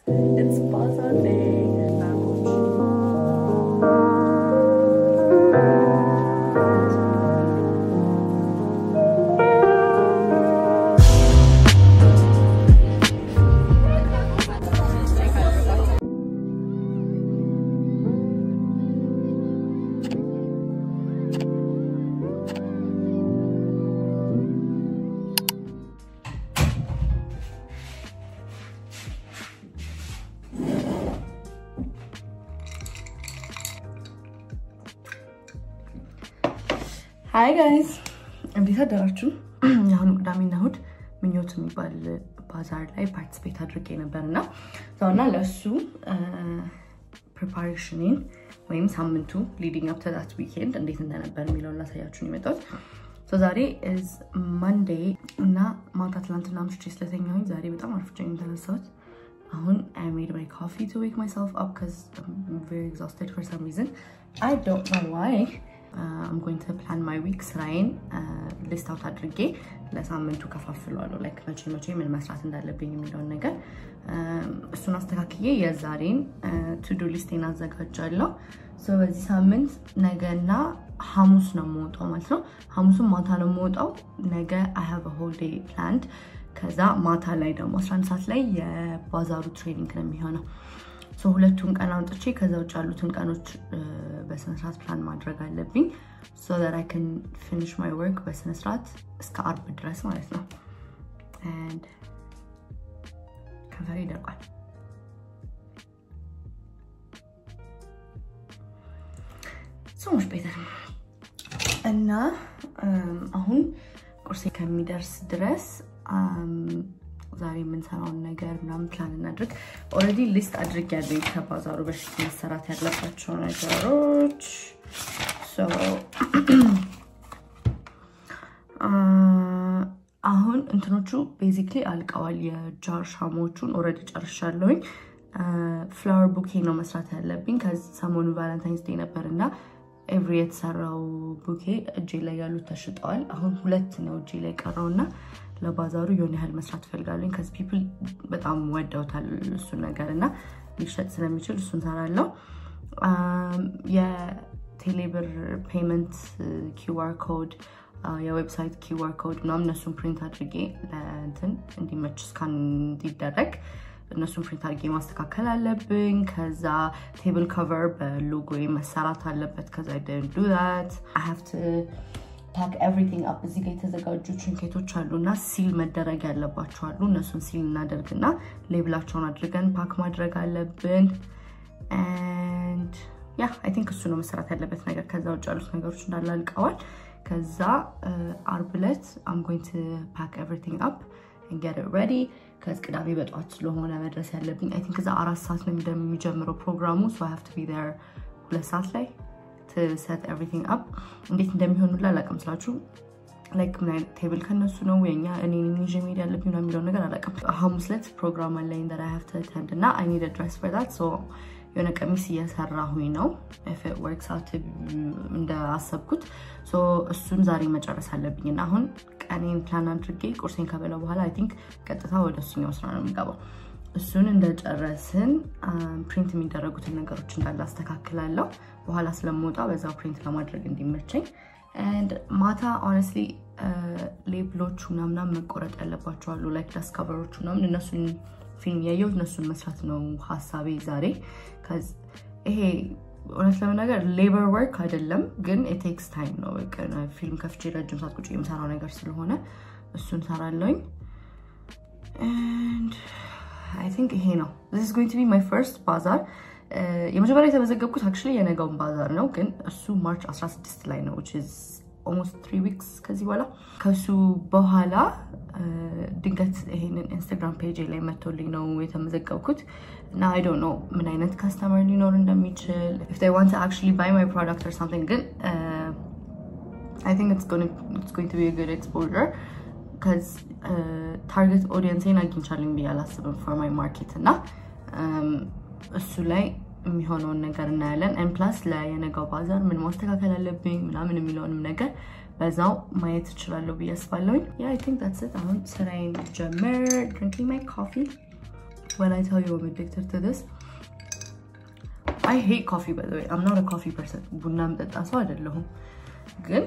It's bazaar day. Hi guys, እንዴት አደራችሁ? አሁን ቅዳሜና እሁድ ምኞት የሚባል ባዛር ላይ ፓርቲሲፔት አድርጌ ነበርና ዛውና ለሱ ፕሪፓሬሽንን ወይም ሳምንቱ leading up to that weekend እንዴት እንደነበር የሚለውን ላሳያችሁ ነው የመጣሁት። ዛሬ is Monday እና ማታ ትናንትና ምሽት ስለተኛሁኝ ዛሬ በጣም አርፍጄ ተነሳሁት። አሁን I made my coffee to wake myself up because I'm very exhausted for some reason. I don't know why. I'm going to plan my week ስራዬን list out አድርጌ ለሳምንቱ ከፋፍለዋለሁ like መቼ ምን መስራት እንዳለብኝ የሚለውን ነገር እሱን አስተካክዬ የዛሬን to do list አዘጋጃለሁ so በዚህ ሳምንት ነገና ሐሙስ ነው የምወጣው ማለት ነው ሐሙስም ማታ ነው የምወጣው ነገ I have a whole day planned ከዛ ማታ ላይ ደግሞ 11 ሰዓት ላይ የባዛሩ ትሬኒንግ ነው የሚሆነው so ሁለቱን ቀን አውጥቼ ከዛ ውጭ ያሉትን ቀኖች በስነ ስርዓት ፕላን ማድረግ አለብኝ so that I can finish my work በስነ ስርዓት እስከ አርብ ድረስ ማለት ነው and ከፈሪ ደርቋል so much better እና አሁን ቁርሴ ከሚደርስ ድረስ ዛሬ ምን ሰራውን ነገር ምናምን ፕላን እናድርግ ኦሬዲ ሊስት አድርጌያለሁ ከባዛሩ በፊት መሰራት ያለባቸው ነገሮች so አሁን እንትኖቹ basically አልቀዋል የጃር ሻሞቹን ኦሬዲ ጨርሻለሁኝ flower bouquet ነው መስራት ያለብኝ ከሰሞኑ ቫለንታይንስ ዴይ ነበርና every የተሰራው bouquet እጄ ላይ ያሉት ተሽጠዋል አሁን ሁለት ነው እጄ ላይ ቀረውና ለባዛሩ የሆነ ያህል መስራት ፈልጋለሁ cuz people በጣም ወደውታል እሱ ነገርና ሊሸጥ ስለሚችል እሱን ሰራለሁ የቴሌብር ፔመንት QR ኮድ የዌብሳይት QR ኮድ ነው እነሱን ፕሪንት አድርጌ ለእንትን እንዲመች ስካን እንዲደረግ እነሱን ፕሪንት አድርጌ ማስተካከል አለብኝ ከዛ ቴብል ከቨር በሎጎ መሰራት አለበት cuz I didn't do that I have to pack everything up እዚህ ጋር የተዘጋጁ ትሪንኬቶች አሉና ሲል መደረግ ያለባቸው አሉ እነሱን ሲል እናደርግና ሌብላቸውን አድርገን ፓክ ማድረግ አለብን and yeah I think እሱ ነው መሰራት ያለበት ነገር ከዛ ውጭ ያሉት ነገሮች እንዳለ አልቀዋል ከዛ አርብ ዕለት I'm going to pack everything up and get it ready cuz ቅዳሜ በጧት ስለሆነ መድረስ ያለብኝ I think እዛ 4 ሰዓት ነው እንደሚጀምረው ፕሮግራሙ so I have to be there 2 ሰዓት ላይ to set everything up እንዴት እንደሚሆኑላ አላቀም ስላችሁ like my table ከነሱ ነው ወኛ እኔ እንጂ ሜዲ ያለብኝ ነው የሚለው ነገር አላቀም ሐሙስ ዕለት ፕሮግራም አለኝ that I have to attend እና I need a dress for that so የሆነ ቀሚስ እየሰራሁኝ ነው if it works out እንደ አሰብኩት so እሱን ዛሬ መጨረስ አለብኝና አሁን ቀኔን ፕላን አድርጌ ቁርሴን ከበላው በኋላ I think ቀጥታ ወደ እሱኛው ስራ ነው የምገባው እሱን እንደጨረስን ፕሪንት የሚደረጉትን ነገሮች እንዳለ አስተካክላለሁ በኋላ ስለምወጣ በዛው ፕሪንት ለማድረግ እንዲመቸኝ and ማታ honestly ሌብሎቹ ምናምን መቆረጥ ያለባቸው አሉ like ዲስከቨሮቹ ምናምን እነሱን ፊልም ያየው እነሱን መስራት ነው ሐሳቤ ዛሬ cuz ይሄ honestly ለመናገር labor work አይደለም ግን it takes time ነው በቃ ፊልም ከፍቼ ረጅም ሰዓት ቁጭ የምሰራው ነገር ስለሆነ እሱን ሰራለሁኝ and I think ይሄ ነው this is going to be my first bazaar የመጀመሪያ የተመዘገብኩት actually የነገው ባዛር ነው ግን እሱ ማርች 16 ላይ ነው which is almost 3 weeks ከዚህ በኋላ ከሱ በኋላ ድንገት ይሄንን ኢንስታግራም ፔጅ ላይ መጥቶልኝ ነው የተመዘገብኩት እና I don't know ምን አይነት ከስተመር ሊኖር እንደሚችል if they want to actually buy my product or something ግን I think it's going to be a good exposure cuz target audience አግኝቻለሁ ብዬ አላስብም for my market እና እሱ ላይ የሚሆነውን ነገር እናያለን and plus ለየነገው ባዛር ምን ማስተካከል አለብኝ ምናምን የሚለውንም ነገር በዛው ማየት እችላለሁ ብዬ አስባለሁኝ yeah I think that's it አሁን ስራዬን ጀመር drinking my coffee when I tell you I'm addicted to this. I hate coffee, by the way. I'm not a coffee person. That's why I did love. Good.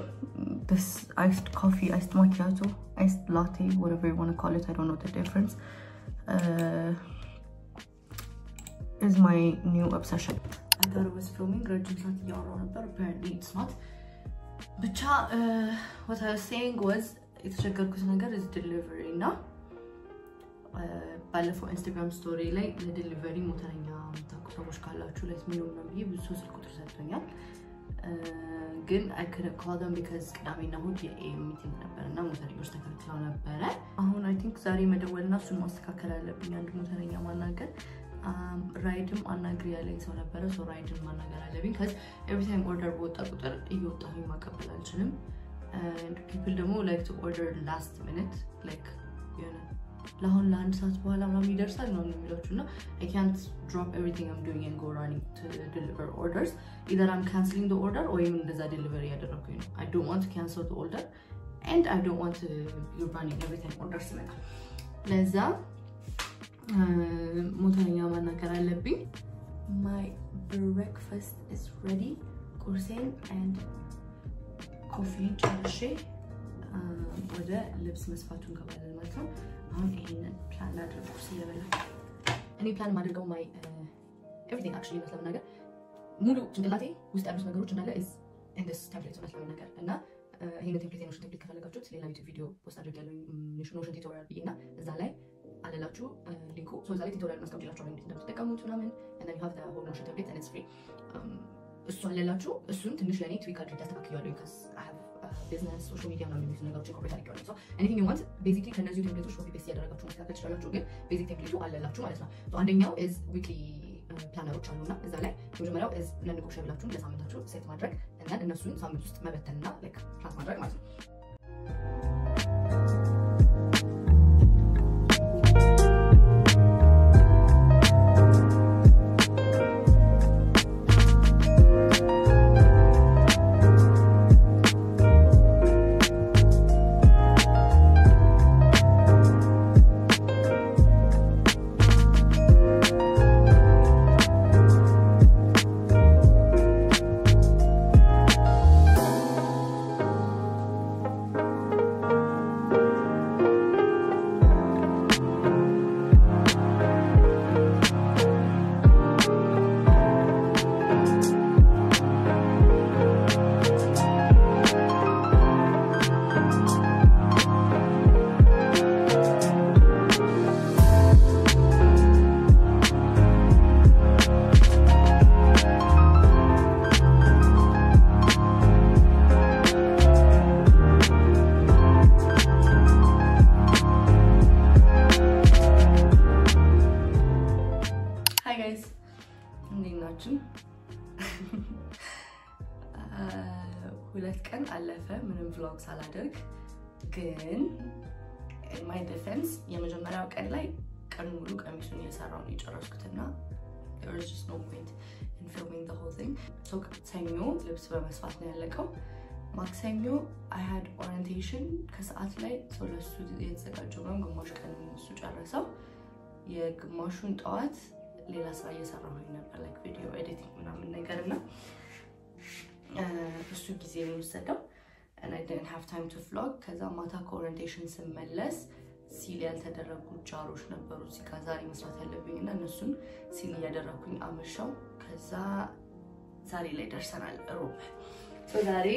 This iced coffee, iced macchiato, iced latte, whatever you want to call it. I don't know the difference. Is my new obsession. I thought it was filming. Apparently it's not. But what I was saying was, it's a good is delivery now. ባለፈው ኢንስታግራም ስቶሪ ላይ ለዲሊቨሪ ሞተረኛ ተቆጣጣሪዎች ካላችሁ let me know ብዬ ብዙ ስልክ ቁጥር ሰጥቶኛል ግን I couldn't call them because ቅዳሜና እሁድ የኤም ሚቲንግ ነበርና ሞተረኞች ተከልክለው ነበረ አሁን I think ዛሬ መደወልና እሱን ማስተካከል አለብኝ አንድ ሞተረኛ ማናገር ራይድም አናግሪ ያለኝ ሰው ነበረ so ራይድም ማናገር አለብኝ because every time order በወጣ ቁጥር እየወጣሁኝ ማቀበል አልችልም and people ደግሞ like to order last minute like you know lahon land sat በኋላ ምናምን ይደርሳል ነው የሚሉትና I can't drop everything I'm doing and go running to deliver orders either I'm canceling the order or even እንደዛ delivery ያደረኩኝ ነው I don't want to cancel the order and I don't want to be running everything orders ስመጣ ለዛ ሞተኛ ማናገር አለብኝ my breakfast is ready ቁርሴን and coffee ጨርሼ ወደ ልብስ መስፋቱን ገባለን ማለት ነው አሁን ይሄንን ፕላን አድርጉ ሲለበላ እኔ ፕላን ማድረገው ማይ everything actually መስለም ነገር ሙሉ ጭንቅላቴ ውስጥ ያሉት ነገሮች እንዳለ is in this template መስለም ነገር እና ይሄንን ቴምፕሌት ከፈለጋችሁት ሌላ ዩቲዩብ ቪዲዮ ፖስት አድርጋለሁ ኖሽን ቱቶሪያል ብዬና እዛ ላይ አለላችሁ ሊንኩ ሶ እዛ ላይ ቱቶሪያል ማስቀምጥላችሁ እንዴት እንደምትጠቀሙት ምናምን and then you have the whole notion template and it's free እሱ አለላችሁ እሱን ትንሽ ለኔ ትዊክ አድርጌ አስተካክያለሁ because I have business social media and everything ነገሮች ኮርፖሬት አድርጌያለሁ so anything you want basically ከነዚህ ቴምፕሌቶች ኮፒ ፔስት ያደረጋችሁ ማስተካከል ትችላላችሁ ግን ቤዚክ ቴምፕሌቱ አለላችሁ ማለት ነው so አንደኛው is weekly ፕላነሮች አሉና እዛ ላይ መጀመሪያው is ለኔጎሽያብላችሁ ለሳምንታችሁ ሴት ማድረግ እና እነሱን ሳምንት ውስጥ መበተንና like ፕላን ማድረግ ማለት ነው ሁለት ቀን አለፈ ምንም vlog ሳላደርግ ግን in my defense የመጀመሪያው ቀን ላይ ቀን ሙሉ ቀሚሱን እየሰራው ነው የጨረስኩትና there was just no point in filming the whole thing so ሰኞ ልብስ በመስፋት ነው ያለቀው ማክሰኞ I had orientation ከሰዓት ላይ ለሱ የተዘጋጀው ነው ግማሽ ቀን እሱ ጨረሰው የግማሹን ጠዋት ሌላ ስራ እየሰራሁ ነበር like video editing ምናምን ነገርና እሱ ጊዜ ነው ወሰደው and I didn't have time to vlog ከዛ ማታ orientation ስመለስ ሲል ያልተደረጉ ጃሮች ነበሩ እዚህ ጋር ዛሬ መስራት ያለብኝና እነሱን ሲል ያደረኩኝ አመሻው ከዛ ዛሬ ላይ ደርሰናል ሮብ so ዛሬ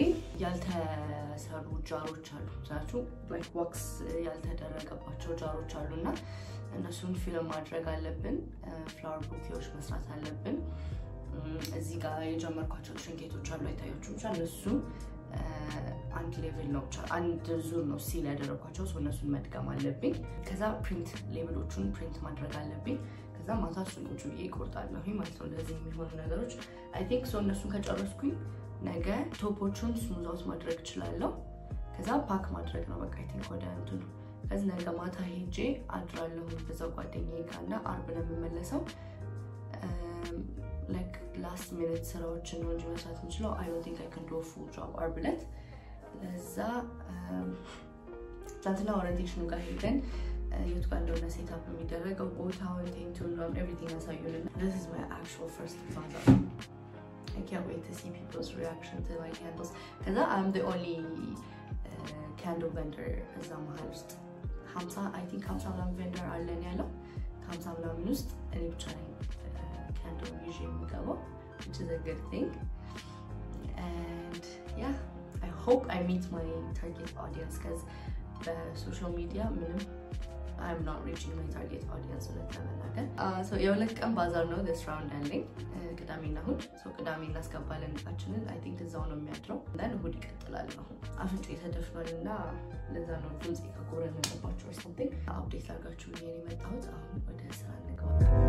ያልተሰሩ ጃሮች አሉ ታቹ like wax ያልተደረገባቸው ጃሮች አሉና እነሱን ፊልም ማድረግ አለብን ፍላወር ቡኬዎች መስራት አለብን እዚህ ጋር የጀመርኳቸው ሽንኬቶች አሉ አይታያችሁም እነሱ አንድ ሌቭል ነው አንድ ዙር ነው ሲል ያደረኳቸው so እነሱን መድገም አለብኝ ከዛ ፕሪንት ሌቭሎቹን ፕሪንት ማድረግ አለብኝ ከዛ ማታ እሱን ቁጭ ብዬ እቆርጣለሁ ማለት ነው ለዚህ የሚሆኑ ነገሮች I think so እነሱን ከጨረስኩኝ ነገ ቶፖቹን ስሙዝ አውት ማድረግ እችላለሁ ከዛ ፓክ ማድረግ ነው በቃ I think ወደ እንትኑ ከዛ ነገ ማታ ሄጄ አድራለሁ በዛው ጓደኛዬ ጋርና አርብ ነው የምመለሰው like last minute ስራዎችን ነው እንጂ መስራት እንችላለን I don't think I can do a full job አርብ ዕለት ለዛ ዛትና orientation ጋር ሄደን የት ጋር እንደሆነ ሴትአፕ የሚደረገው ቦታውን ቴንቱን everything ያሳዩልን this is my actual first bazaar I can't wait to see people's reaction to my candles because I'm the only candle vendor እዛ መሃል ውስጥ 50 I think 50 ምናምን vendor አለን ያለው 50 ምናምን ውስጥ እኔ ብቻ ነኝ candle ይዤ የምገባው which is a good thing and yeah I hope I meet my target audience because the social media I'm not reaching my target audience so የሁለት ቀን ባዛር ነው this round ያለኝ ቅዳሜና እሁድ so ቅዳሜ እናስገባለን እቃችንን I think እዛው ነው የሚያድረው then እሁድ ይቀጥላል ነው አፍንጫ ተደፍኗልና ለዛ ነው ድምጽ ከጎረን ነባችሁ or something አፕዴት አድርጋችሁ ነው የመጣሁት አሁን ወደ ስራ እንገባለን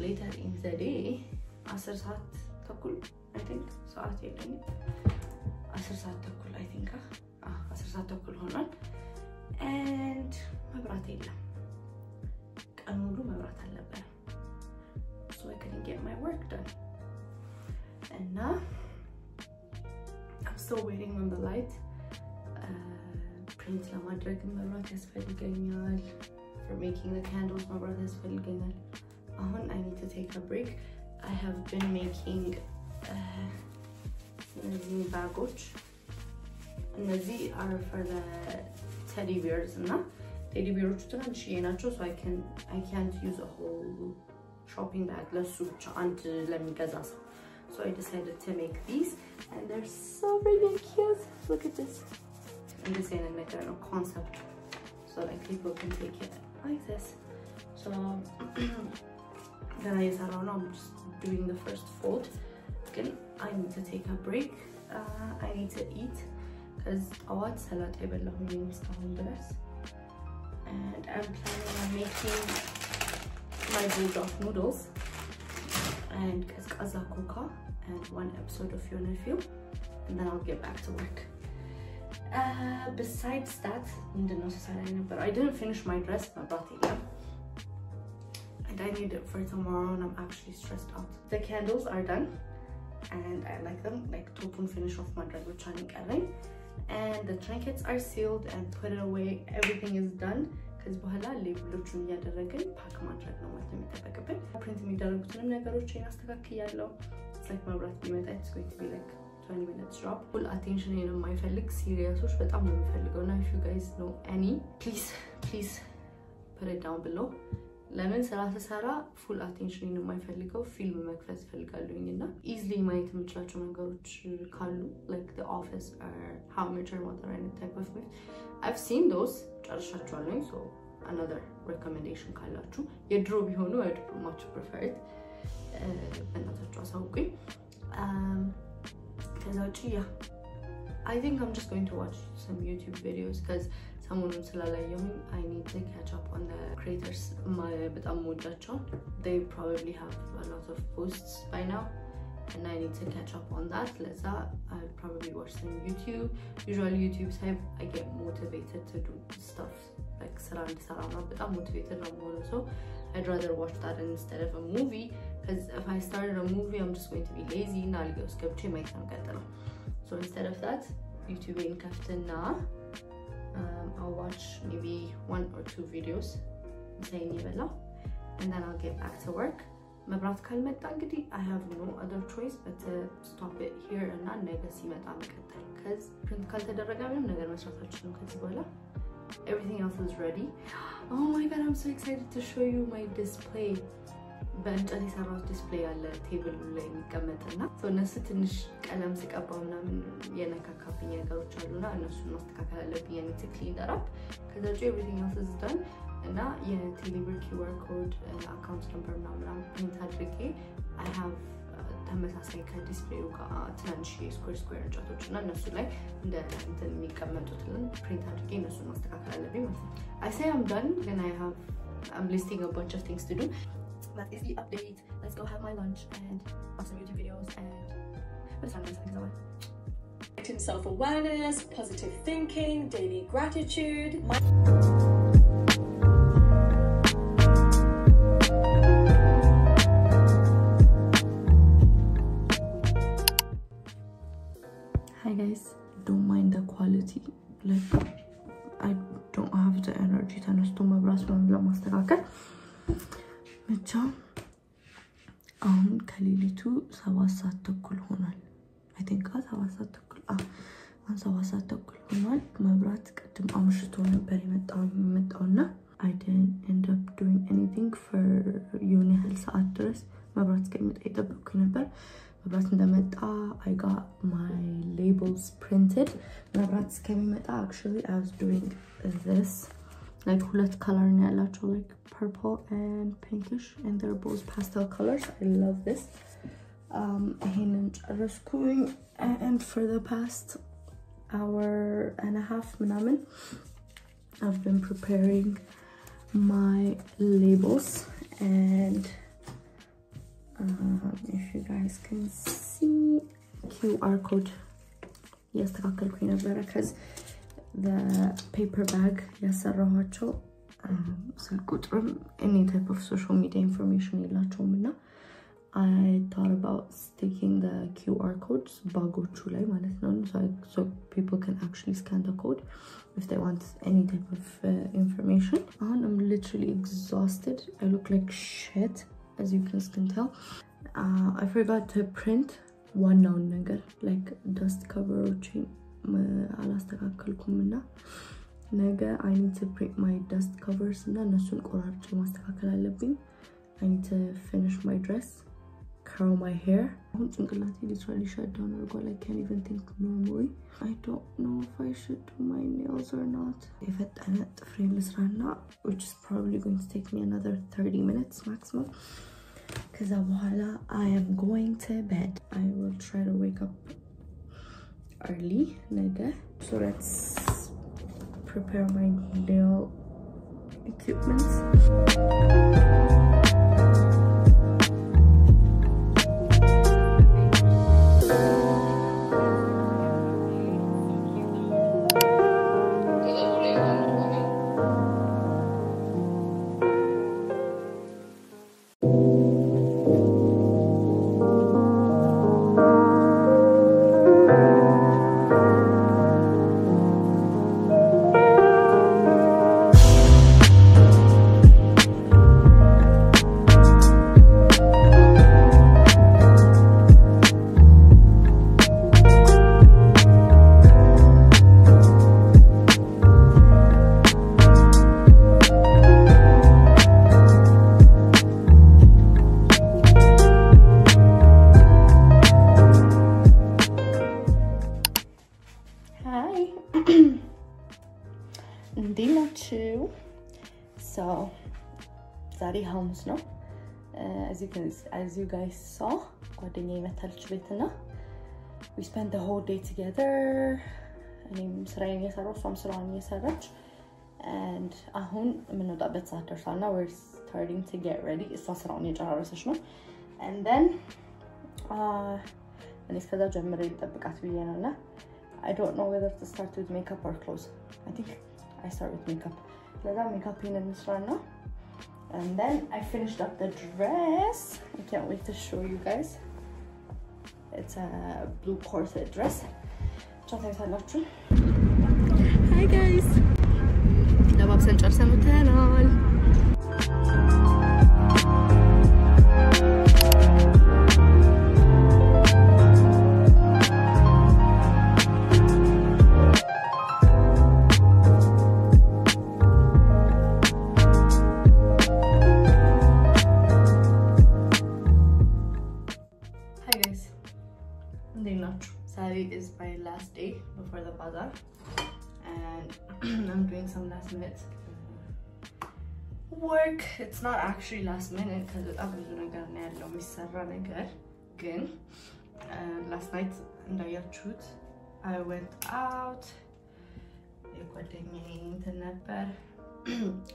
later in the day 10 ሰዓት ተኩል I think ሰዓት የለኝም 10 ሰዓት ተኩል I think 10 ሰዓት ተኩል ሆኗል and መብራት የለም ቀን ሙሉ መብራት አልነበረም so I couldn't get my work done and now I'm still waiting on the light print ለማድረግ መብራት ያስፈልገኛል for making the candles መብራት ያስፈልገኛል I need to take a break. I have been making these bagoch. And these are for the teddy bears. Teddy bears so I can't use a whole shopping bag. So I decided to make these, and they're so really cute. Look at this. I'm just saying like a concept, so like people can take it like this. So. Then I'm just doing the first fold. Again, I need to take a break. I need to eat because I want salad and I'm planning on making my bulldog noodles and kaza coca and one episode of Your Nephew, and then I'll get back to work. Besides that, I didn't finish my dress, and I need it for tomorrow and I'm actually stressed out. The candles are done and I like them, like topun finish off my dress with Chani Karen. And the trinkets are sealed and put it away. Everything is done because በኋላ ሌብሎቹን ያደረግን ፓክ ማድረግ ነው ማለት የሚጠበቅብን ፕሪንት የሚደረጉትንም ነገሮችን አስተካክያለሁ like መብራት ቢመጣ it's going to be like 20 minutes job full attention የማይፈልግ ሲሪየሶች በጣም ነው የሚፈልገው እና if you guys know any please put it down below ለምን ስራ ተሰራ full attention የማይፈልገው ፊልም መክፈት ፈልጋለሁኝና easily ማየት የምችላቸው ነገሮች ካሉ like The Office or How I Met Your Mother and type of movies I've seen those ጨርሻቸዋለሁ so another recommendation ካላችሁ የድሮ ቢሆኑ I would much prefer it በእናታችሁ አሳውቁኝ ከዛ ውጪ yeah I think I'm just going to watch some YouTube videos because someone ስላላየሁኝ I need to catch up on the creators በጣም ወዳቸው they probably have a lot of posts by now and I need to catch up on that ለዛ I'll probably watch some YouTube usually YouTube I get motivated to do stuff like ስራ እንድሰራ ነው በጣም motivated ነው የምሆነው so I'd rather watch that instead of a movie because if I started a movie I'm just going to be lazy እና አልገው እስከብቼ ማየት ነው ቀጥለው so instead of that YouTube in ከፍትና I'll watch maybe 1 or 2 videos and then I'll get back to work መብራት ካልመጣ እንግዲህ I have no other choice but to stop it here እና ነገ ሲመጣ መቀጠል cuz print ካልተደረገ ምንም ነገር መስራት አልችልም ከዚህ በኋላ everything else is ready oh my god I'm so excited to show you my display በእንጨት የሰራው ዲስፕሌይ አለ ቴብል ላይ የሚቀመጥና እነሱ ትንሽ ቀለም ሲቀባው ምናምን የነካካብኝ ነገሮች አሉና እነሱን ማስተካከል አለብኝ I need to clean that up ከዛ everything else is done እና የቴሌብር QR code account number ምናምን print አድርጌ I have ተመሳሳይ ከዲስፕሌዩ ጋር ትናንሽ ስኩዌር እንጨቶች እና እነሱ ላይ እንደ እንትን የሚቀመጡትን ፕሪንት አድርጌ እነሱን ማስተካከል አለብኝ ማለት ነው። I say I'm done and I'm listing a bunch of things to do. That is the update. Let's go have my lunch and watch some YouTube videos and what's happening? Self-awareness, positive thinking, daily gratitude. Hi guys, don't mind the quality. Like I don't have the energy ተነስቶ መብራት ለማስተካከል ብቻ አሁን ከሌሊቱ 7 ሰዓት ተኩል ሆኗል። I think 7 ሰዓት ተኩል 7 ሰዓት ተኩል ሆኗል። መብራት ቅድም አምሽቶ ነበር የመጣውና I didn't end up doing anything for የሆነ ያህል ሰዓት ድረስ መብራት እስከሚመጣ እየጠበቅኩኝ ነበር። መብራት እንደመጣ I got my labels printed. መብራት እስከሚመጣ actually I was doing this like ሁለት color ነው ያላቸው like purple and pinkish and they're both pastel colors. I love this. ይሄንን ጨረስኩኝ and for the past hour and a half ምናምን I've been preparing my labels and if you guys can see QR code ያስተካከልኩኝ ነበር cuz the paper bag ያሰራኋቸው ስልክ ቁጥርም any type of social media information የላቸውምና I thought about sticking the QR codes bagochu ላይ ማለት ነው so people can actually scan the code if they want any type of information. I'm literally exhausted. I look like shit as you can tell. I forgot to print one noun ነገር like dust coverዎችን አላስተካከልኩምና ነገ I need to print my dust covers እና እነሱን ቆራርጬ ማስተካከል አለብኝ. I need to finish my dress, curl my hair. አሁን ጭንቅላቴ literally shut down አድርጓል. I can't even think normally. I don't know if I should do my nails or not. የፈጠነ ጥፍሬን ልስራና which is probably going to take me another 30 minutes maximum. ከዛ በኋላ I am going to bed. I will try to wake up early ነገ. So let's prepare my nail equipment. So ዛሬ ሐሙስ ነው as you guys saw ጓደኛዬ መታለች ቤትና we spent the whole day together እኔም ስራዬን እየሰራሁ እሷም ስራዋን እየሰራች and አሁን የምንወጣበት ሰዓት ደርሷልና we're starting to get ready እሷ ስራውን እየጨራረሰች ነው and then እኔ እስከዛ ጀምሬ ልጠብቃት ብዬ ነውና I don't know whether to start with makeup or clothes. I think I start with makeup. Let me makeup in this one now. And then I finished up the dress. I can't wait to show you guys. It's a blue corset dress. Hi guys. لبابسن ጨርሰን ወጥተናል. Saturday is my last day before the bazaar and I'm doing some last minute work. It's not actually last minute because I'm doing a ግን last night እንዳያችሁት I went out የጓደኛዬ እንትን ነበር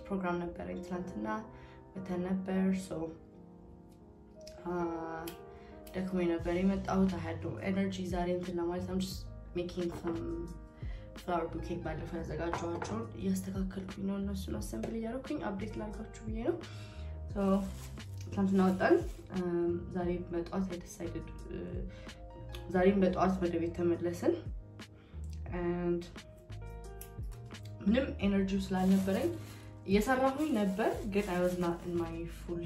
ፕሮግራም ነበረኝ ትናንትና ወተን ነበር so ደክሞኝ ነበር የመጣሁት I had no energy ዛሬ እንትን ለማለት I'm just making some flower bouquet ባለፈው ያዘጋጀኋቸውን እያስተካከልኩኝ ነው እነሱን አሰምብል እያደረኩኝ አፕዴት ላድርጋችሁ ብዬ ነው so ትናንትና ወጣን ዛሬ በጠዋት I decided ዛሬም በጠዋት ወደ ቤት ተመለስን and ምንም ኤነርጂው ስላልነበረኝ እየሰራሁኝ ነበር ግን I was not in my full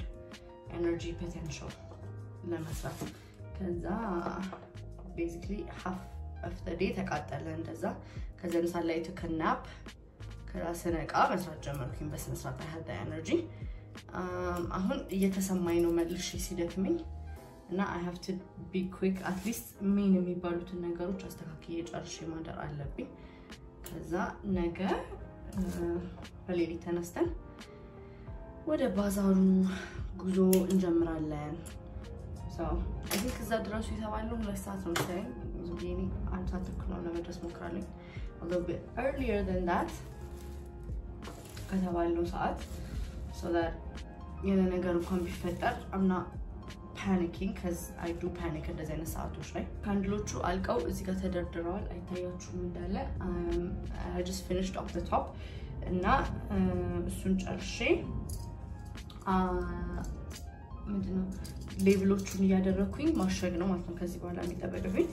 energy potential ለመስራት ከዛ basically half of the day ተቃጠለ እንደዛ ከዛ ምሳሌ ላይ took a nap ከራስነቃ መስራት ጀመርኩኝ በስነ ስርዓት I had the energy አሁን እየተሰማኝ ነው መልሼ ሲደክመኝ እና I have to be quick at least ምን የሚባሉትን ነገሮች አስተካክዬ ጨርሼ ማደር አለብኝ ከዛ ነገ በሌሊት ተነስተን ወደ ባዛሩ ጉዞ እንጀምራለን so I think እዛ ድረሱ ይተባለው 2 ሰዓት ነው መሰለኝ ዙቢኒ አንድ ሰዓት ተኩል ለመድረስ ሞክራለሁ a little bit earlier than that ከተባለው ሰዓት so that የሆነ ነገር እንኳን ቢፈጠር I'm not panicking because I do panic እንደዚህ አይነት ሰዓቶች ላይ ካንድሎቹ አልቀው እዚህ ጋር ተደርድረዋል አይታያችሁም እንዳለ I just finished off the top እና እሱን ጨርሼ ምንድነው ሌቭሎቹን ያደረኩኝ ማሸግ ነው ማለት ነው ከዚህ በኋላ የሚጠበቅብኝ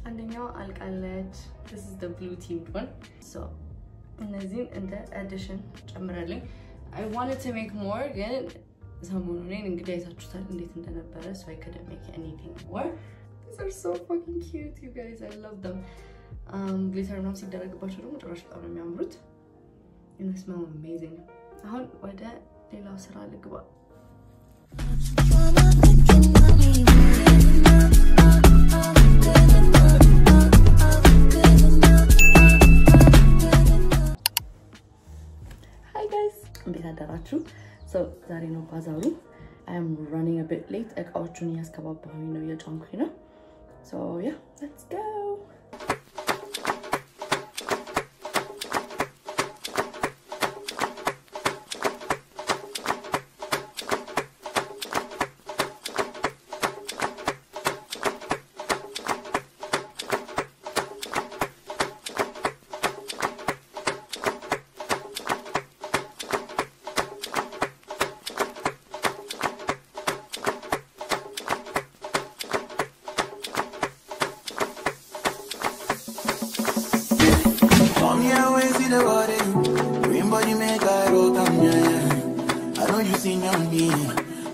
አንደኛው አልቃለች this is the blue teamed one so እነዚህን እንደ addition ጨምረልኝ I wanted to make more ግን ሰሞኑን እንግዲህ አይታችሁታል እንዴት እንደነበረ so I couldn't make anything more these are so fucking cute you guys I love them glitter ነው ሲደረግባቸው ደግሞ ጭራሽ በጣም ነው የሚያምሩት and they smell amazing አሁን ወደ ሌላው ስራ ልግባ Hi guys እንዴት አደራችሁ so ዛሬ ነው ባዛሩ I am running a bit late እቃዎቹን ያስከባባሁኝ ነው የጫንኩኝ ነው so yeah let's go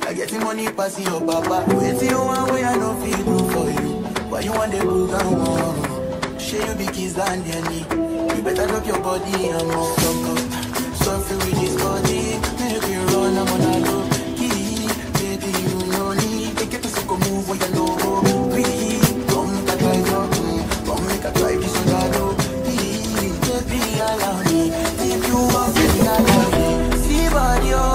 I get the money passing your papa. Wait till one way I don't feel good for you. Why you want the book and more? Share you big kids than the knee. You better look your body and more fuck up. Suffer with this body, make you run I'm on a low key. Baby you know me. Take it to suck a move when you know go. Please, come make a try up. Come make a try this on the low. Please, baby allow me. If you want me, allow me. See body oh.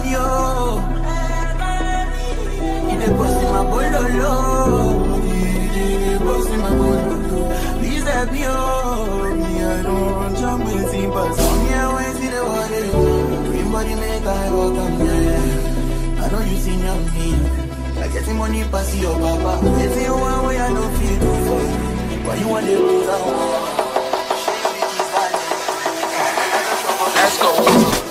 yo. Ide post my bololo. Ide post my bololo. Please help me, oh. Me I don't jump with simple. Some me I wait see the water. Everybody make I rock and yeah. I know you seen your me. I get the money pass your papa. If you want way I don't feel good for you. Why you want to lose out? Let's go.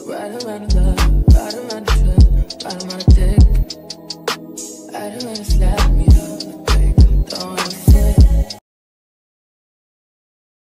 Right around the